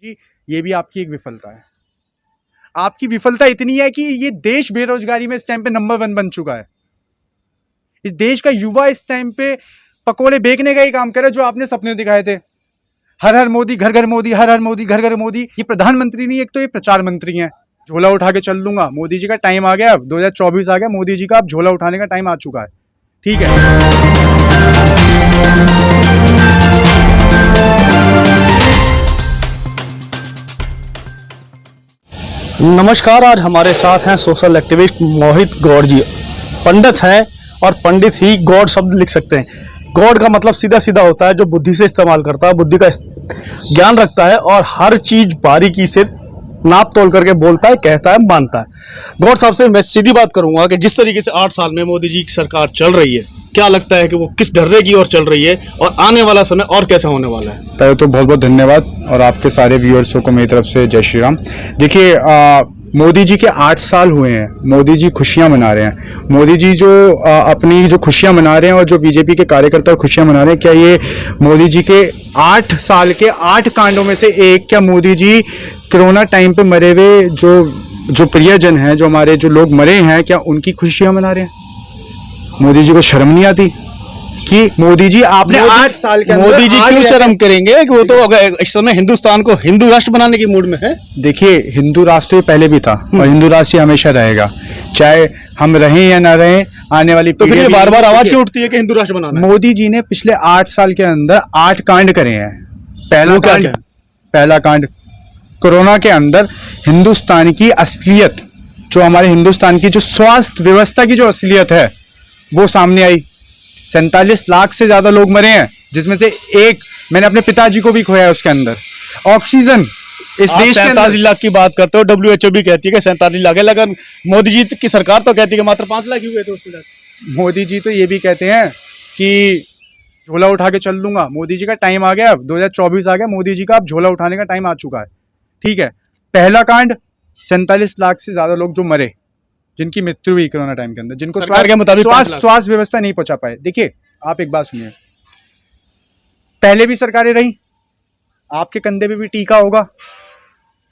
जी, ये भी आपकी एक विफलता है। आपकी विफलता इतनी है कि ये देश बेरोजगारी में इस टाइम पे नंबर 1 बन चुका है। इस देश का युवा इस टाइम पे पकोड़े बेचने का ही काम करे जो आपने सपने दिखाए थे। हर हर मोदी, घर घर मोदी, हर हर मोदी, घर घर मोदी। ये प्रधानमंत्री नहीं, एक तो ये प्रचार मंत्री हैं। झोला उठा के चल लूंगा। मोदी जी का टाइम आ गया, अब 2024 आ गया, मोदी जी का अब झोला उठाने का टाइम आ चुका है। ठीक है। नमस्कार। आज हमारे साथ हैं सोशल एक्टिविस्ट मोहित गौड़ जी। पंडित हैं और पंडित ही गॉड शब्द लिख सकते हैं। गॉड का मतलब सीधा सीधा होता है जो बुद्धि से इस्तेमाल करता है, बुद्धि का ज्ञान रखता है और हर चीज बारीकी से नाप तोल करके बोलता है, कहता है, मानता है। गौड़ साहब से मैं सीधी बात करूंगा कि जिस तरीके से 8 साल में मोदी जी की सरकार चल रही है, क्या लगता है कि वो किस ढर्रे की ओर चल रही है और आने वाला समय और कैसा होने वाला है? पहले तो बहुत बहुत धन्यवाद और आपके सारे व्यूअर्सों को मेरी तरफ से जय श्री राम। देखिए, मोदी जी के 8 साल हुए हैं। मोदी जी खुशियां मना रहे हैं। मोदी जी जो अपनी जो खुशियां मना रहे हैं और जो बीजेपी के कार्यकर्ता खुशियां मना रहे हैं, क्या ये मोदी जी के 8 साल के 8 कांडों में से एक? क्या मोदी जी कोरोना टाइम पे मरे हुए जो प्रियजन हैं, जो हमारे जो लोग मरे हैं, क्या उनकी खुशियां मना रहे हैं? मोदी जी को शर्म नहीं आती कि मोदी जी आपने 8 साल के अंदर मोदी जी क्यों शर्म करेंगे कि वो तो अगर इस समय हिंदुस्तान को हिंदू राष्ट्र बनाने की मूड में है। देखिए, हिंदू राष्ट्र तो पहले भी था और हिंदू राष्ट्र हमेशा रहेगा, चाहे हम रहें या ना रहें। आने वाली तो फिर बार बार आवाज क्यों उठती है कि हिंदू राष्ट्र बनाना है? मोदी जी ने पिछले 8 साल के अंदर 8 कांड करे हैं। पहला कांड कोरोना के अंदर हिंदुस्तान की असलियत, जो हमारे हिंदुस्तान की जो स्वास्थ्य व्यवस्था की जो असलियत है वो सामने आई। 47 लाख से ज्यादा लोग मरे हैं, जिसमें से एक मैंने अपने पिताजी को भी खोया है। उसके अंदर ऑक्सीजन इस देश के 47 लाख की बात करते हो, WHO भी कहती है कि 47 लाख है, लेकिन मोदी जी की सरकार तो कहती है कि मात्र 5 लाख ही हुए थे उसमें। मोदी जी तो ये भी कहते हैं कि झोला उठा के चल लूंगा। मोदी जी का टाइम आ गया, अब 2024 आ गया, मोदी जी का अब झोला उठाने का टाइम आ चुका है। ठीक है। पहला कांड 47 लाख से ज्यादा लोग जो मरे, जिनकी मृत्यु हुई कोरोना टाइम के अंदर, जिनको स्वास्थ्य व्यवस्था नहीं पहुंचा पाए। देखिए, आप एक बात सुनिए, पहले भी सरकारें रही, आपके कंधे पे भी टीका होगा,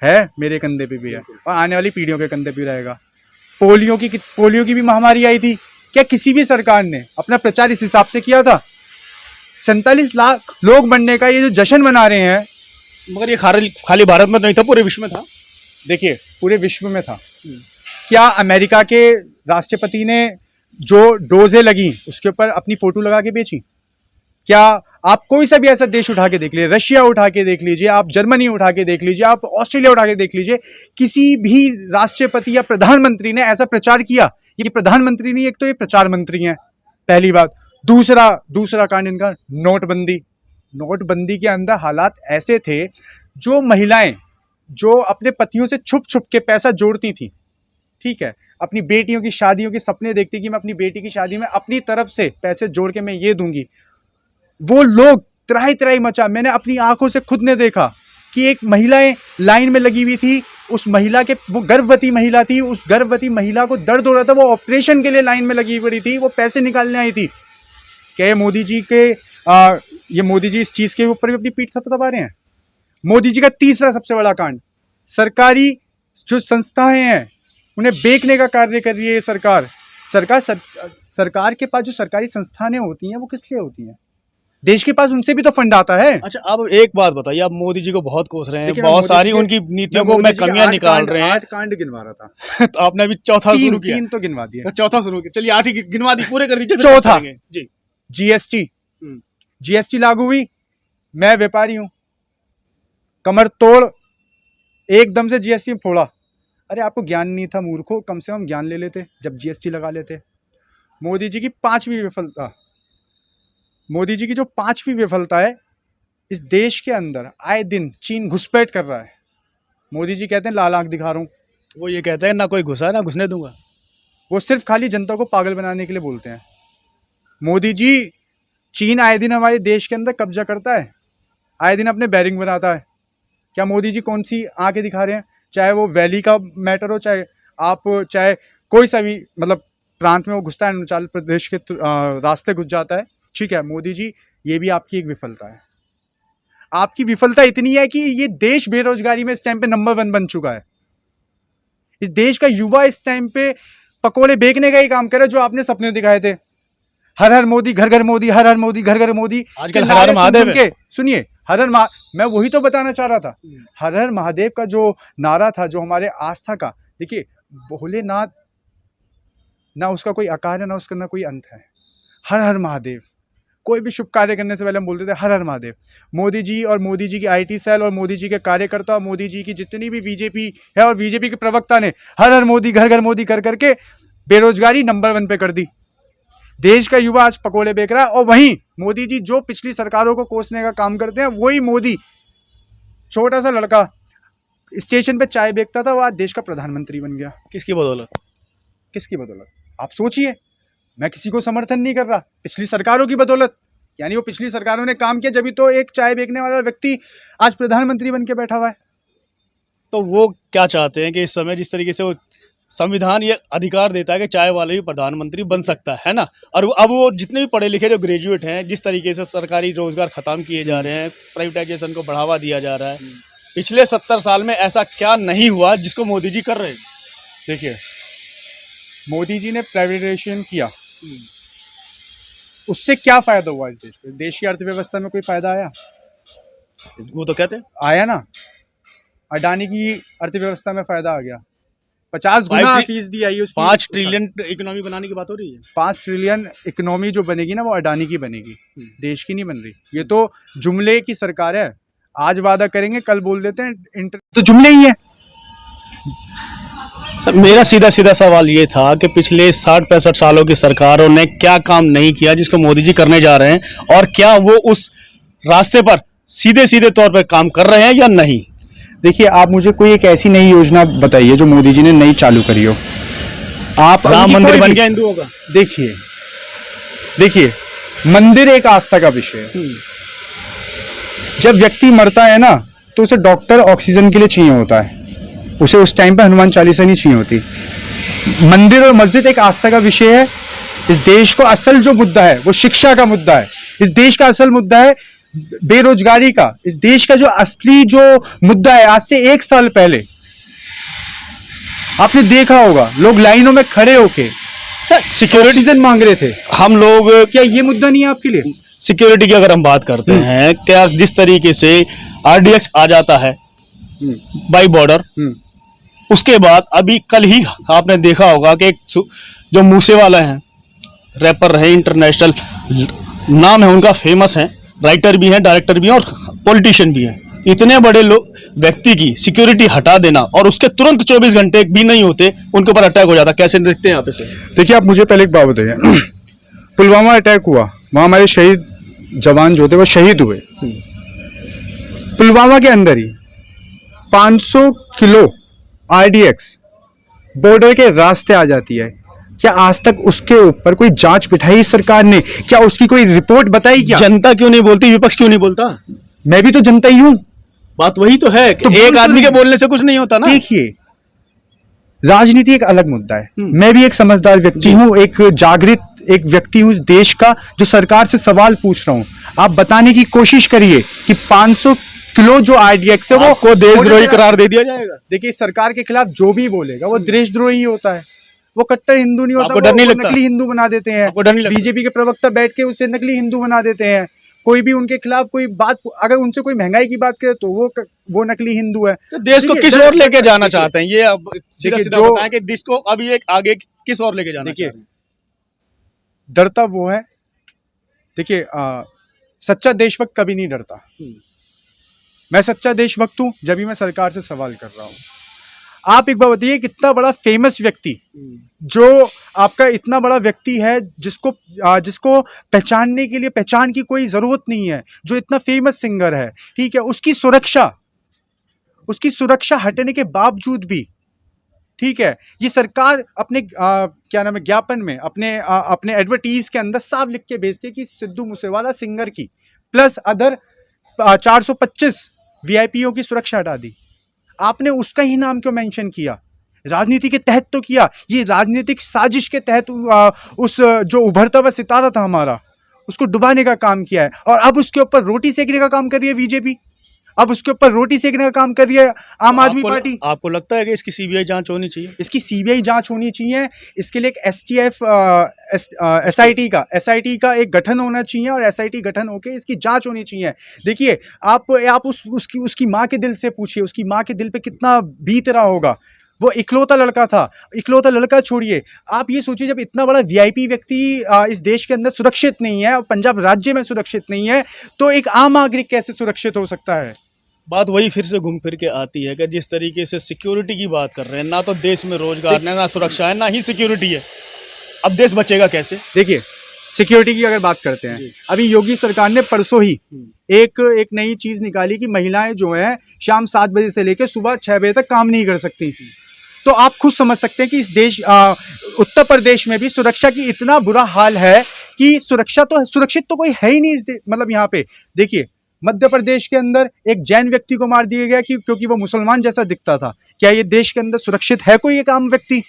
है, मेरे कंधे पे भी है और आने वाली पीढ़ियों के कंधे पे रहेगा। पोलियो की भी महामारी आई थी। क्या किसी भी सरकार ने अपना प्रचार इस हिसाब से किया था? 47 लाख लोग बनने का ये जो जश्न मना रहे हैं, मगर ये खाली भारत में नहीं था, पूरे विश्व में था। देखिए, पूरे विश्व में था। क्या अमेरिका के राष्ट्रपति ने जो डोजें लगी उसके ऊपर अपनी फोटो लगा के बेची? क्या आप कोई सा भी ऐसा देश उठा के देख लीजिए, रशिया उठा के देख लीजिए, आप जर्मनी उठा के देख लीजिए, आप ऑस्ट्रेलिया उठा के देख लीजिए, किसी भी राष्ट्रपति या प्रधानमंत्री ने ऐसा प्रचार किया? ये प्रधानमंत्री नहीं, एक तो ये प्रचार मंत्री हैं, पहली बात। दूसरा कांड इनका नोटबंदी के अंदर हालात ऐसे थे, जो महिलाएं जो अपने पतियों से छुप छुप के पैसा जोड़ती थी, ठीक है, अपनी बेटियों की शादियों के सपने देखती कि मैं अपनी बेटी की शादी में अपनी तरफ से पैसे जोड़ के मैं ये दूंगी, वो लोग त्राही त्राही मचा। मैंने अपनी आंखों से खुद ने देखा कि एक महिलाएं लाइन में लगी हुई थी, उस महिला के, वो गर्भवती महिला थी, उस गर्भवती महिला को दर्द हो रहा था, वो ऑपरेशन के लिए लाइन में लगी पड़ी थी, वो पैसे निकालने आई थी। क्या मोदी जी इस चीज के ऊपर भी अपनी पीठ थपथपा रहे हैं? मोदी जी का तीसरा सबसे बड़ा कांड, सरकारी जो संस्थाएं हैं उन्हें बेचने का कार्य कर रही है सरकार। सरकार के पास जो सरकारी संस्थानें होती हैं वो किस लिए होती हैं? देश के पास उनसे भी तो फंड आता है। अच्छा, अब एक बात बताइए, आप मोदी जी को बहुत कोस रहे हैं, बहुत सारी उनकी नीतियों को मैं कमियां निकाल रहे हैं। 8 कांड गिनवा रहा था तो आपने अभी चौथा शुरू किया। 3 तो गिनवा दिया, तो चौथा शुरू किया, चलिए 8 ही गिनवा दी, पूरे कर दीजिए। चौथा जी, जीएसटी लागू हुई। मैं व्यापारी हूं, कमर तोड़ एकदम से जीएसटी फोड़ा। अरे आपको ज्ञान नहीं था मूर्खों, कम से कम ज्ञान ले लेते जब जीएसटी लगा लेते। मोदी जी की जो 5वीं विफलता है, इस देश के अंदर आए दिन चीन घुसपैठ कर रहा है। मोदी जी कहते हैं लाल आंख दिखा रहा हूं, वो ये कहते हैं ना कोई घुसा ना घुसने दूंगा। वो सिर्फ खाली जनता को पागल बनाने के लिए बोलते हैं। मोदी जी, चीन आए दिन हमारे देश के अंदर कब्जा करता है, आए दिन अपने बैरिंग बनाता है। क्या मोदी जी कौन सी आंखें दिखा रहे हैं? चाहे वो वैली का मैटर हो, चाहे कोई सा भी मतलब प्रांत में वो घुसता है, अरुणाचल प्रदेश के रास्ते घुस जाता है। ठीक है, मोदी जी, ये भी आपकी एक विफलता है। आपकी विफलता इतनी है कि ये देश बेरोजगारी में इस टाइम पे नंबर 1 बन चुका है। इस देश का युवा इस टाइम पे पकोड़े बेचने का ही काम करे जो आपने सपने दिखाए थे। हर हर मोदी, घर घर मोदी, हर हर मोदी, घर घर मोदी। आजकल हर हर महादेव है। सुनिए, हर हर मैं वही तो बताना चाह रहा था। हर हर महादेव का जो नारा था, जो हमारे आस्था का, देखिए भोलेनाथ ना उसका कोई आकार है, ना उसका ना कोई अंत है। हर हर महादेव, कोई भी शुभ कार्य करने से पहले हम बोलते थे हर हर महादेव। मोदी जी और मोदी जी की आईटी सेल और मोदी जी के कार्यकर्ता और मोदी जी की जितनी भी बीजेपी है और बीजेपी के प्रवक्ता ने हर हर मोदी, घर घर मोदी कर करके बेरोजगारी नंबर 1 पे कर दी। देश का युवा आज पकोड़े बेच रहा है। और वहीं मोदी जी जो पिछली सरकारों को कोसने का काम करते हैं, वही मोदी, छोटा सा लड़का स्टेशन पे चाय बेचता था, वो आज देश का प्रधानमंत्री बन गया। किसकी बदौलत? किसकी बदौलत? आप सोचिए। मैं किसी को समर्थन नहीं कर रहा, पिछली सरकारों की बदौलत। यानी वो पिछली सरकारों ने काम किया, जब तो एक चाय बेचने वाला व्यक्ति आज प्रधानमंत्री बन के बैठा हुआ है। तो वो क्या चाहते हैं कि इस समय जिस तरीके से वो संविधान ये अधिकार देता है कि चाय वाले भी प्रधानमंत्री बन सकता है ना, और अब वो जितने भी पढ़े लिखे जो ग्रेजुएट हैं, जिस तरीके से सरकारी रोजगार खत्म किए जा रहे हैं, प्राइवेटाइजेशन को बढ़ावा दिया जा रहा है, पिछले 70 साल में ऐसा क्या नहीं हुआ जिसको मोदी जी कर रहे हैं? देखिए, मोदी जी ने प्राइवेटाइजेशन किया, उससे क्या फायदा हुआ इस देश को? देश की अर्थव्यवस्था में कोई फायदा आया? वो तो कहते हैं आया ना। अडानी की अर्थव्यवस्था में फायदा आ गया, 50 गुना फीसदी आई उसकी। 5 ट्रिलियन इकोनॉमी बनाने की बात हो रही है। 5 ट्रिलियन इकोनॉमी जो बनेगी ना, वो अडानी की बनेगी, देश की नहीं बन रही। ये तो जुमले की सरकार है। आज वादा करेंगे, कल बोल देते हैं, तो जुमले ही है। सर, मेरा सीधा सीधा सवाल ये था कि पिछले 60-65 सालों की सरकारों ने क्या काम नहीं किया जिसको मोदी जी करने जा रहे हैं, और क्या वो उस रास्ते पर सीधे सीधे तौर पर काम कर रहे हैं या नहीं? देखिए, आप मुझे कोई एक ऐसी नई योजना बताइए जो मोदी जी ने नई चालू करी हो। आप राम मंदिर बन गया हिंदुओं का। देखिए, मंदिर एक आस्था का विषय है। जब व्यक्ति मरता है ना, तो उसे डॉक्टर ऑक्सीजन के लिए चाहिए होता है, उसे उस टाइम पे हनुमान चालीसा नहीं चाहिए होती। मंदिर और मस्जिद एक आस्था का विषय है। इस देश को असल जो मुद्दा है वो शिक्षा का मुद्दा है। इस देश का असल मुद्दा है बेरोजगारी का। इस देश का जो असली जो मुद्दा है, आज से 1 साल पहले आपने देखा होगा, लोग लाइनों में खड़े होके सिक्योरिटी मांग रहे थे। हम लोग, क्या ये मुद्दा नहीं है आपके लिए? सिक्योरिटी की अगर हम बात करते हैं, क्या जिस तरीके से RDX आ जाता है बाई बॉर्डर, उसके बाद अभी कल ही आपने देखा होगा कि एक जो मूसेवाला हैं, रैपर रहे, इंटरनेशनल नाम है उनका, फेमस है, राइटर भी हैं, डायरेक्टर भी हैं और पॉलिटिशियन भी हैं। इतने बड़े लोग व्यक्ति की सिक्योरिटी हटा देना और उसके तुरंत 24 घंटे भी नहीं होते उनके ऊपर अटैक हो जाता, कैसे देखते हैं आप इसे? देखिए, आप मुझे पहले एक बात बताइए। पुलवामा अटैक हुआ, वहां हमारे शहीद जवान जो थे वो शहीद हुए। पुलवामा के अंदर ही 500 किलो RDX बॉर्डर के रास्ते आ जाती है। क्या आज तक उसके ऊपर कोई जांच बिठाई सरकार ने? क्या उसकी कोई रिपोर्ट बताई? क्या जनता क्यों नहीं बोलती, विपक्ष क्यों नहीं बोलता? मैं भी तो जनता ही हूं। बात वही तो है कि तो एक आदमी के बोलने से कुछ नहीं होता ना। देखिए, राजनीति एक अलग मुद्दा है। मैं भी एक समझदार व्यक्ति हूं, एक जागृत एक व्यक्ति हूं इस देश का, जो सरकार से सवाल पूछ रहा हूं। आप बताने की कोशिश करिए कि 500 किलो जो RDX है वो देशद्रोही करार दे दिया जाएगा। देखिए, सरकार के खिलाफ जो भी बोलेगा वो देशद्रोही होता है, वो कट्टर हिंदू नहीं होता। डर नहीं लगता? नकली हिंदू बना देते हैं। बीजेपी के प्रवक्ता बैठ के उसे नकली हिंदू बना देते हैं। कोई भी उनके खिलाफ कोई बात, अगर उनसे कोई महंगाई की बात करे तो वो नकली हिंदू है। तो देश को किस ओर लेके जाना चाहते हैं ये अब सीधा सीधा बताएं कि देश को अभी एक आगे किस ओर लेके जाना चाहते हैं? डरता वो है, देखिए, सच्चा देशभक्त कभी नहीं डरता। मैं सच्चा देशभक्त हूं जब भी मैं सरकार से सवाल कर रहा हूं। आप एक बार बताइए, कितना बड़ा फेमस व्यक्ति, जो आपका इतना बड़ा व्यक्ति है जिसको पहचानने के लिए पहचान की कोई जरूरत नहीं है, जो इतना फेमस सिंगर है, ठीक है, उसकी सुरक्षा हटने के बावजूद भी, ठीक है, ये सरकार अपने क्या नाम है, ज्ञापन में, अपने एडवर्टीज के अंदर साफ लिख के भेजती है कि सिद्धू मूसेवाला सिंगर की प्लस अदर 425 VIPों की सुरक्षा हटा दी। आपने उसका ही नाम क्यों मेंशन किया? राजनीति के तहत तो किया। ये राजनीतिक साजिश के तहत उस जो उभरता हुआ सितारा था हमारा, उसको डुबाने का काम किया है, और अब उसके ऊपर रोटी सेकने का काम कर रही है बीजेपी, अब उसके ऊपर रोटी सेकने का काम कर रही है आम आदमी पार्टी। आपको लगता है कि इसकी सीबीआई जांच होनी चाहिए? इसकी सीबीआई जांच होनी चाहिए, इसके लिए एक एसटीएफ एसआईटी का एक गठन होना चाहिए, और एसआईटी गठन होकर इसकी जांच होनी चाहिए। देखिए, आप उसकी माँ के दिल से पूछिए, उसकी माँ के दिल पे कितना बीत रहा होगा। वो इकलौता लड़का था, इकलौता लड़का छोड़िए, आप ये सोचिए जब इतना बड़ा वीआईपी व्यक्ति इस देश के अंदर सुरक्षित नहीं है और पंजाब राज्य में सुरक्षित नहीं है, तो एक आम नागरिक कैसे सुरक्षित हो सकता है? बात वही फिर से घूम फिर के आती है कि जिस तरीके से सिक्योरिटी की बात कर रहे हैं, ना तो देश में रोजगार है, ना सुरक्षा है, ना ही सिक्योरिटी है। अब देश बचेगा कैसे? देखिए, सिक्योरिटी की अगर बात करते हैं, अभी योगी सरकार ने परसों ही एक नई चीज निकाली कि महिलाएं जो हैं शाम 7 बजे से लेकर सुबह 6 बजे तक काम नहीं कर सकती थी। तो आप खुद समझ सकते हैं कि इस देश उत्तर प्रदेश में भी सुरक्षा की इतना बुरा हाल है कि सुरक्षित तो कोई है ही नहीं मतलब यहाँ पे। देखिए, मध्य प्रदेश के अंदर एक जैन व्यक्ति को मार दिया गया क्योंकि वो मुसलमान जैसा दिखता था। क्या ये देश के अंदर सुरक्षित है कोई एक आम व्यक्ति?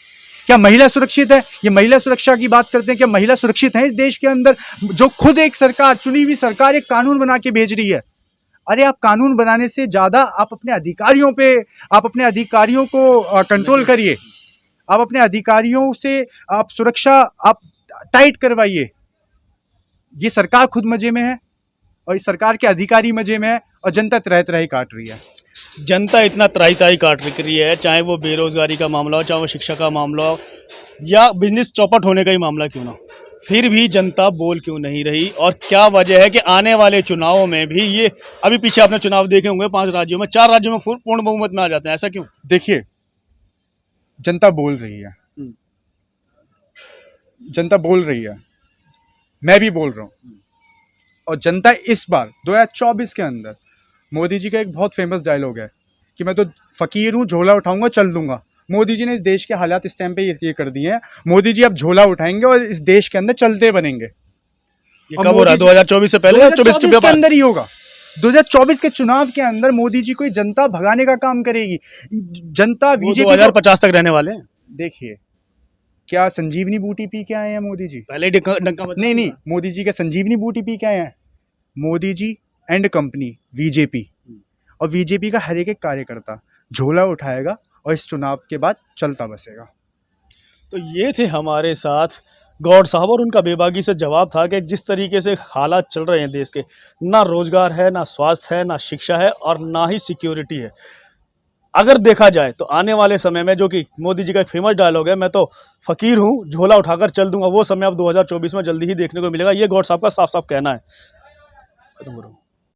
क्या महिला सुरक्षित है? ये महिला सुरक्षा की बात करते हैं, क्या महिला सुरक्षित है इस देश के अंदर? जो खुद एक सरकार, चुनी हुई सरकार, एक कानून बना के भेज रही है। अरे आप कानून बनाने से ज्यादा आप अपने अधिकारियों को कंट्रोल करिए, आप अपने अधिकारियों से आप सुरक्षा आप टाइट करवाइए। ये सरकार खुद मजे में है और इस सरकार के अधिकारी मजे में है, और जनता त्राही त्राही काट रही है। जनता इतना त्राही त्राही काट रही है, चाहे वो बेरोजगारी का मामला हो, चाहे वो शिक्षा का मामला हो, या बिजनेस चौपट होने का ही मामला क्यों ना, फिर भी जनता बोल क्यों नहीं रही? और क्या वजह है कि आने वाले चुनावों में भी ये, अभी पीछे आपने चुनाव देखे होंगे 5 राज्यों में, 4 राज्यों में पूर्ण बहुमत में आ जाते हैं, ऐसा क्यों? देखिए, जनता बोल रही है, जनता बोल रही है, मैं भी बोल रहा हूँ, और जनता इस बार 2024 के अंदर, मोदी जी का एक बहुत फेमस डायलॉग है कि मैं तो फकीर हूँ, झोला उठाऊंगा चल दूंगा। मोदी जी ने इस देश के हालात इस टाइम पे ये कर दिए हैं। मोदी जी अब झोला उठाएंगे और इस देश के अंदर चलते बनेंगे। ये कब हो रहा है? 2024 से पहले या 24 के अंदर ही होगा? 2024 के चुनाव के अंदर मोदी जी को जनता भगाने का काम करेगी। जनता बीजेपी 2050 तक रहने वाले हैं। देखिए, क्या संजीवनी बूटी पी के आए हैं मोदी जी? पहले डंका नहीं, मोदी जी के संजीवनी बूटी पी के आए हैं। Modi ji and company BJP, और बीजेपी का हर एक कार्यकर्ता झोला उठाएगा और इस चुनाव के बाद चलता बसेगा। तो ये थे हमारे साथ गौड़ साहब, और उनका बेबाकी से जवाब था कि जिस तरीके से हालात चल रहे हैं देश के, ना रोजगार है, ना स्वास्थ्य है, ना शिक्षा है, और ना ही सिक्योरिटी है। अगर देखा जाए तो आने वाले समय में, जो कि मोदी जी का एक फेमस डायलॉग है, मैं तो फकीर हूँ, झोला उठाकर चल दूंगा, वो समय अब 2024 में जल्दी ही देखने को मिलेगा। ये गौड़ साहब का साफ साफ कहना है। खत्म करो।